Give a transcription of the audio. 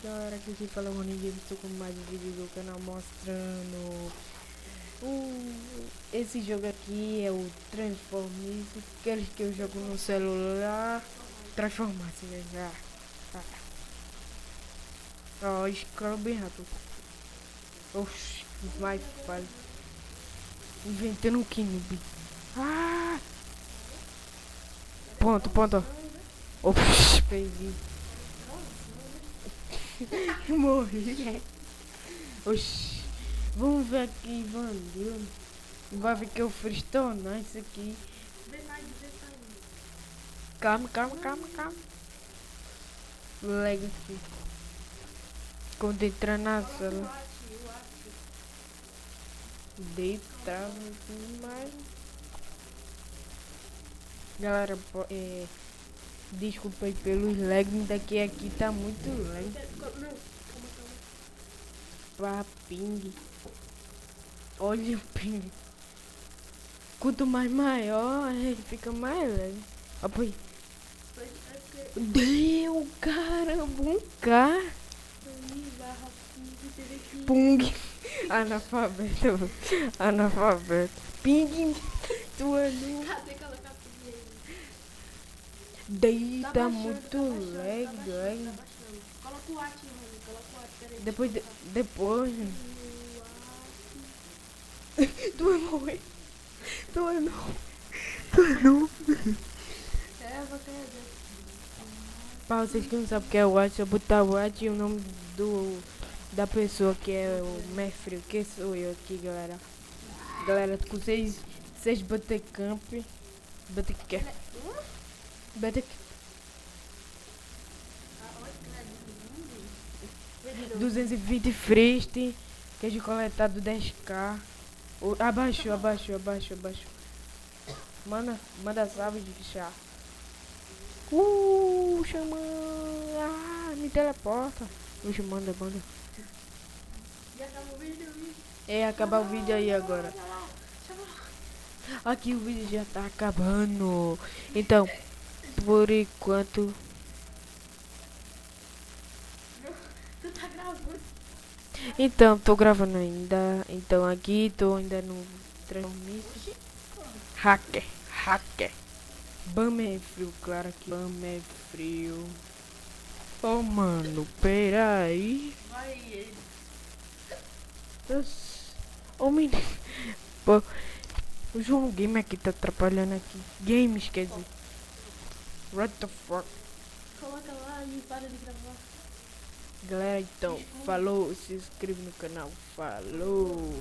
galera, aqui quem fala é o Roninho, estou com mais um vídeo do canal mostrando esse jogo aqui, é o Transformice, aqueles que eu jogo no celular, Transformar-se, né? Ó, escala bem rápido. Oxi, vai, vale. Inventando um Kinub. Ah! Ponto. Oxi, perdi. Morri. Oxi. Vamos ver aqui, Vandil. Vai ver que eu freestornar isso aqui. Calma. Lega aqui. Quando entrar na sala. Deitava demais. Galera, desculpa aí pelos lags, daqui aqui tá muito lag. Pra ping. Olha o ping. Quanto mais maior, ele fica mais leve. Apoio. Deu, caramba, um K. Pung. Analfabeto. Ping. Tu é louco. Deita muito lag. Coloca o ati, mano. Coloca o ati, peraí. Depois. Tu vai morrer. Você é Pra vocês que não sabem o que é o WhatsApp, eu botar o WhatsApp e o nome da pessoa que é o Mefrio, que sou eu aqui, galera. Galera, com vocês Buttercamp, 220 free, queijo coletado 10k. Abaixo. Manda salve de chá. Xamã. Me teleporta. Oxe, manda. E acabou o vídeo. Acabar o vídeo aí agora. Aqui o vídeo já tá acabando. Então, por enquanto. Tu tá gravando? Então, tô gravando ainda. Então aqui tô ainda no Transformice. Hacker. Bam é frio, claro que Bam é frio. Oh, mano, peraí. Vai ele. Ô, menino. Pô, o João Game aqui tá atrapalhando aqui. Games, quer dizer. What the fuck? Coloca lá e para de gravar. Galera, então, falou. Se inscreve no canal. Falou.